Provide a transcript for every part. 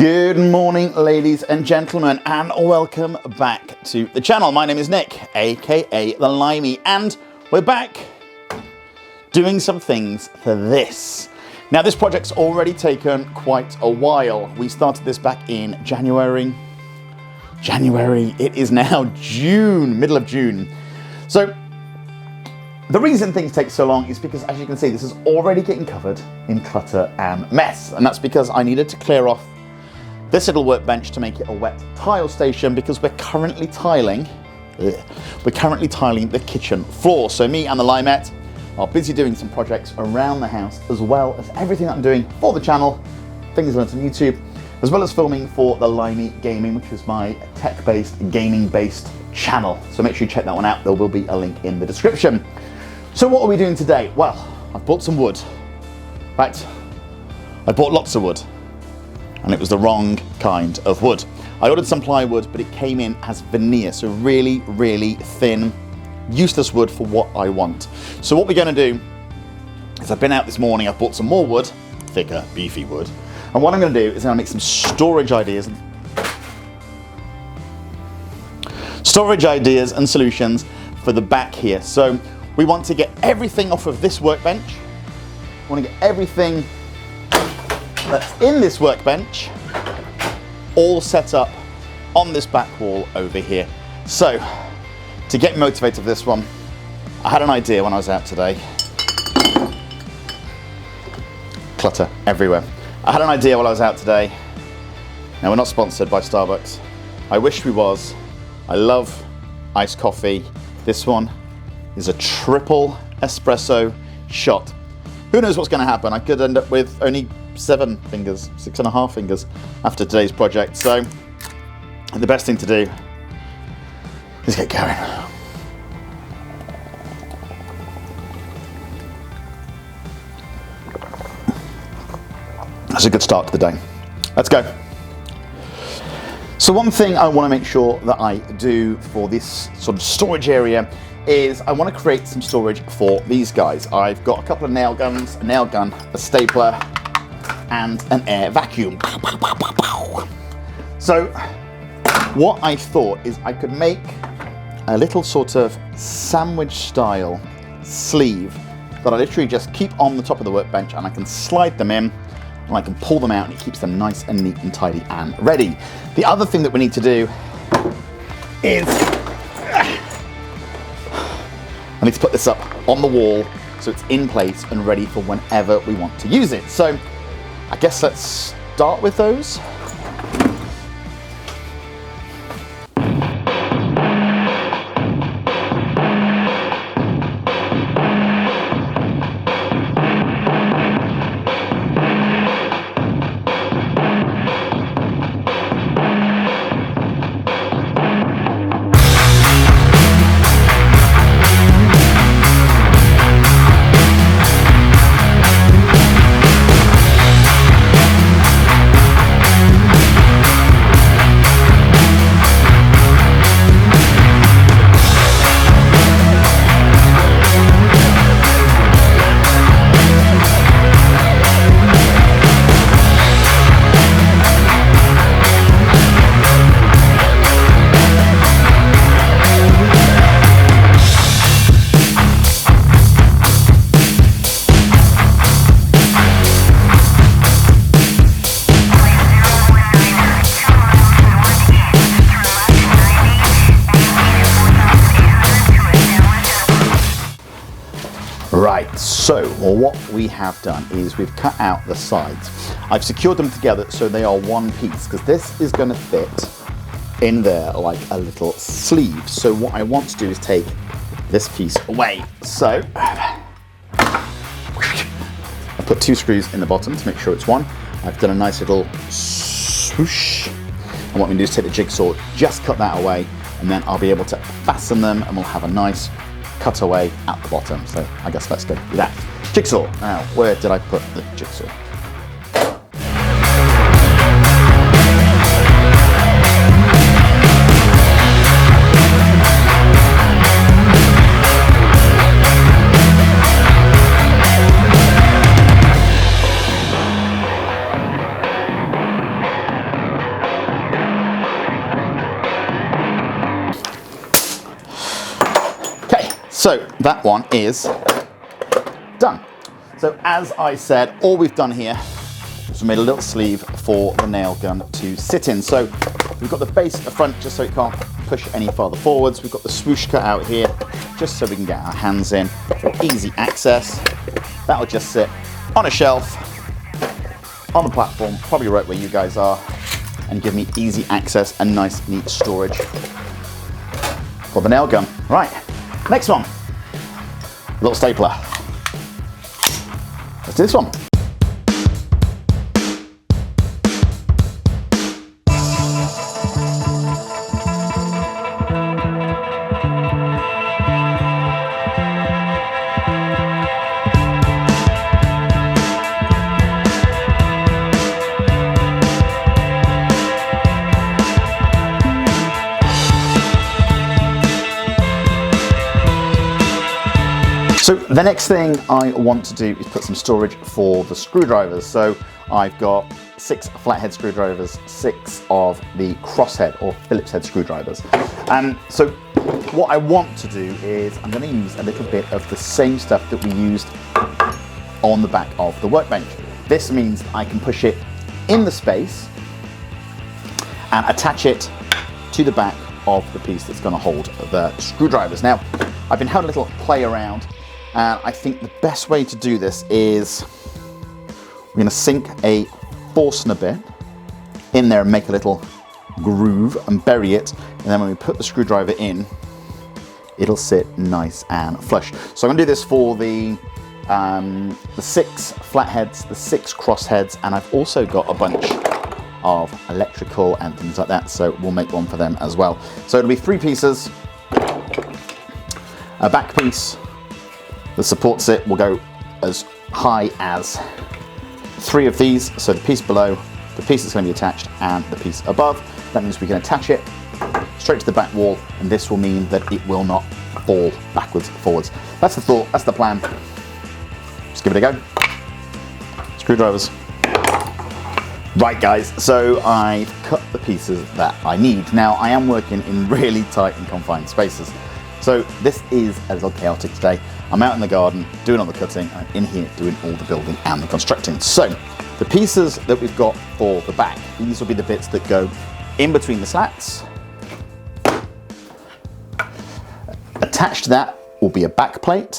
Good morning, ladies and gentlemen, and welcome back to the channel. My name is Nick, aka The Limey, and we're back doing some things for this. Now, this project's already taken quite a while. We started this back in January. It is now June, middle of June. So the reason things take so long is because, as you can see, this is already getting covered in clutter and mess. And that's because I needed to clear off this little workbench to make it a wet tile station, because we're currently tiling the kitchen floor. So me and the Limette are busy doing some projects around the house, as well as everything that I'm doing for the channel, things learned on YouTube, as well as filming for the Limey Gaming, which is my tech-based, gaming-based channel. So make sure you check that one out. There will be a link in the description. So what are we doing today? Well, I've bought some wood. Right, I bought lots of wood, and it was the wrong kind of wood. I ordered some plywood, but it came in as veneer, so really, really thin, useless wood for what I want. So what we're gonna do is, I've been out this morning, I've bought some more wood, thicker, beefy wood, and what I'm gonna do is I'm gonna make some storage ideas and solutions for the back here. So we want to get everything off of this workbench. I want to get everything that's in this workbench all set up on this back wall over here. So to get motivated for this one, I had an idea when I was out today. Clutter everywhere. I had an idea while I was out today. Now, we're not sponsored by Starbucks. I wish we was. I love iced coffee. This one is a triple espresso shot. Who knows what's going to happen? I could end up with only 7 fingers, 6.5 fingers after today's project. So the best thing to do is get going. That's a good start to the day. Let's go. So one thing I want to make sure that I do for this sort of storage area is I want to create some storage for these guys. I've got a couple of nail guns, a nail gun, a stapler, and an air vacuum. So what I thought is I could make a little sort of sandwich style sleeve that I literally just keep on the top of the workbench, and I can slide them in and I can pull them out, and it keeps them nice and neat and tidy and ready. The other thing that we need to do is I need to put this up on the wall so it's in place and ready for whenever we want to use it. So I guess let's start with those. Right, so what we have done is we've cut out the sides. I've secured them together so they are one piece, because this is going to fit in there like a little sleeve. So what I want to do is take this piece away. So I put 2 screws in the bottom to make sure it's one. I've done a nice little swoosh. And what we do is take the jigsaw, just cut that away, and then I'll be able to fasten them, and we'll have a nice cutaway at the bottom. So I guess let's go do that. Jigsaw. Now, where did I put the jigsaw? So that one is done. So as I said, all we've done here is we made a little sleeve for the nail gun to sit in. So we've got the base at the front just so it can't push any farther forwards. We've got the swoosh cut out here just so we can get our hands in for easy access. That'll just sit on a shelf, on the platform, probably right where you guys are, and give me easy access and nice, neat storage for the nail gun. Right, next one, little stapler. Let's do this one. So the next thing I want to do is put some storage for the screwdrivers. So I've got 6 flathead screwdrivers, 6 of the crosshead or Phillips head screwdrivers. So what I want to do is I'm going to use a little bit of the same stuff that we used on the back of the workbench. This means I can push it in the space and attach it to the back of the piece that's going to hold the screwdrivers. Now, I've been having a little play around. And I think the best way to do this is we're going to sink a Forstner bit in there and make a little groove and bury it. And then when we put the screwdriver in, it'll sit nice and flush. So I'm going to do this for the 6 flatheads, the 6 crossheads, and I've also got a bunch of electrical and things like that. So we'll make one for them as well. So it'll be 3 pieces, a back piece that supports it will go as high as 3 of these. So the piece below, the piece that's going to be attached, and the piece above. That means we can attach it straight to the back wall, and this will mean that it will not fall backwards, forwards. That's the thought, that's the plan. Just give it a go. Screwdrivers. Right guys, so I've cut the pieces that I need. Now I am working in really tight and confined spaces. So this is a little chaotic today. I'm out in the garden doing all the cutting, and I'm in here doing all the building and the constructing. So the pieces that we've got for the back, these will be the bits that go in between the slats. Attached to that will be a back plate.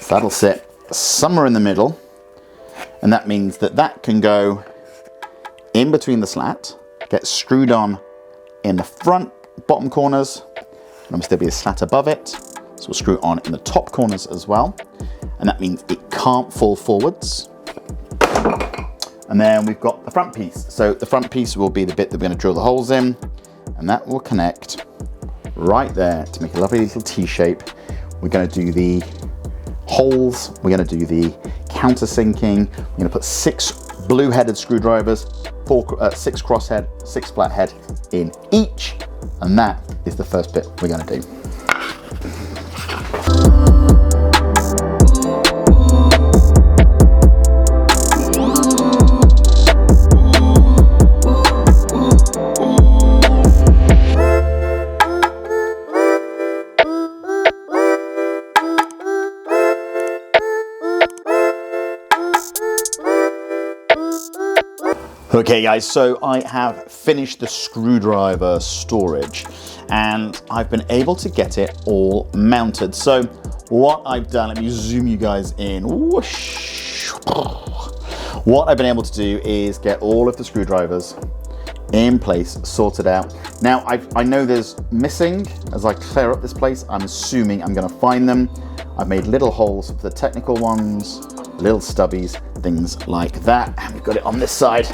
So that'll sit somewhere in the middle, and that means that that can go in between the slat, get screwed on in the front bottom corners, and there'll still be a slat above it. So we'll screw it on in the top corners as well. And that means it can't fall forwards. And then we've got the front piece. So the front piece will be the bit that we're going to drill the holes in, and that will connect right there to make a lovely little T shape. We're going to do the holes, we're going to do the countersinking, we're going to put 6 blue-headed screwdrivers, 6 crosshead, 6 flathead in each, and that is the first bit we're going to do. Okay guys, so I have finished the screwdriver storage and I've been able to get it all mounted. So what I've done, let me zoom you guys in. Whoosh. What I've been able to do is get all of the screwdrivers in place, sorted out. Now I know there's missing. As I clear up this place, I'm assuming I'm gonna find them. I've made little holes for the technical ones, little stubbies, things like that. And we've got it on this side.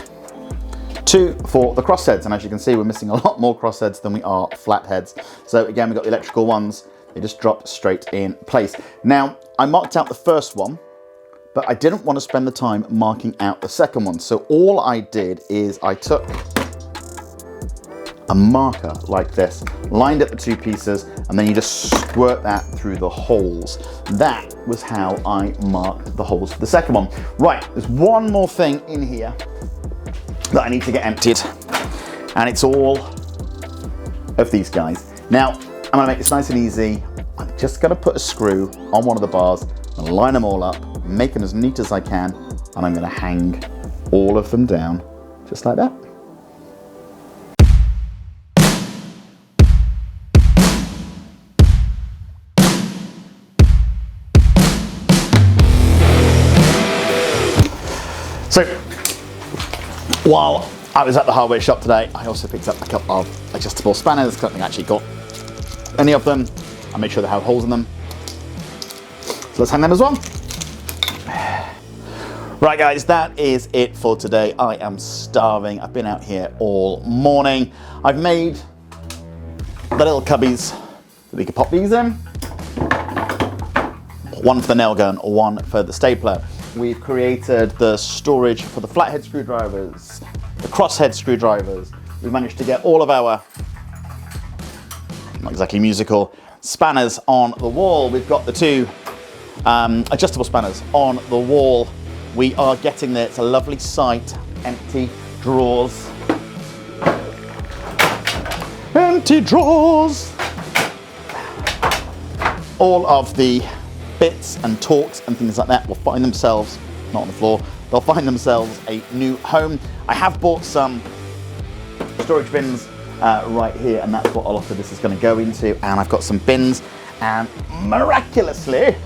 2 for the crossheads, and as you can see, we're missing a lot more crossheads than we are flatheads. So again, we've got the electrical ones. They just drop straight in place. Now, I marked out the first one, but I didn't want to spend the time marking out the second one. So all I did is I took a marker like this, lined up the 2 pieces, and then you just squirt that through the holes. That was how I marked the holes for the second one. Right, there's one more thing in here that I need to get emptied, and it's all of these guys. Now, I'm gonna make this nice and easy. I'm just got to put a screw on one of the bars and line them all up, make them as neat as I can, and I'm going to hang all of them down just like that. So, while I was at the hardware shop today, I also picked up a couple of adjustable spanners. I don't think I actually got any of them. I made sure they have holes in them. So let's hang them as well. Right guys, that is it for today. I am starving. I've been out here all morning. I've made the little cubbies that we could pop these in. One for the nail gun, one for the stapler. We've created the storage for the flathead screwdrivers, the crosshead screwdrivers. We've managed to get all of our, not exactly musical, spanners on the wall. We've got the two adjustable spanners on the wall. We are getting there. It's a lovely sight. Empty drawers. Empty drawers. All of the bits and torques and things like that will find themselves, not on the floor, they'll find themselves a new home. I have bought some storage bins right here, and that's what a lot of this is going to go into. And I've got some bins, and miraculously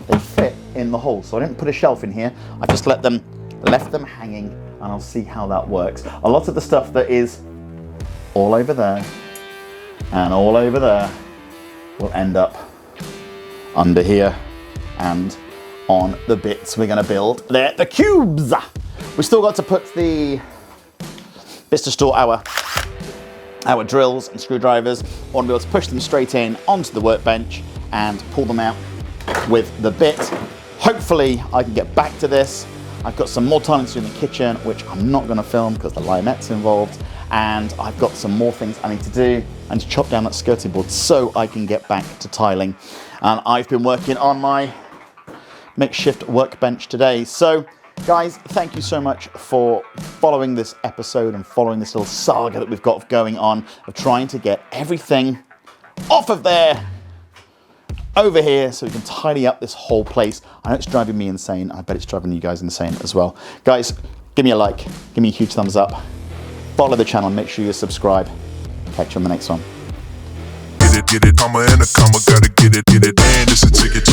they fit in the hole. So I didn't put a shelf in here. I just left them hanging, and I'll see how that works. A lot of the stuff that is all over there and all over there will end up under here and on the bits we're going to build. They're the cubes. We've still got to put the bits to store our drills and screwdrivers. I want to be able to push them straight in onto the workbench and pull them out with the bit. Hopefully I can get back to this. I've got some more tiling to do in the kitchen, which I'm not going to film because the limette's involved, and I've got some more things I need to do. I need to chop down that skirting board so I can get back to tiling. And I've been working on my makeshift workbench today. So guys, thank you so much for following this episode and following this little saga that we've got going on of trying to get everything off of there over here so we can tidy up this whole place. I know it's driving me insane. I bet it's driving you guys insane as well. Guys, give me a like, give me a huge thumbs up, follow the channel, make sure you subscribe. Catch you on the next one. Get it, comma and a comma, gotta get it, and it's a ticket.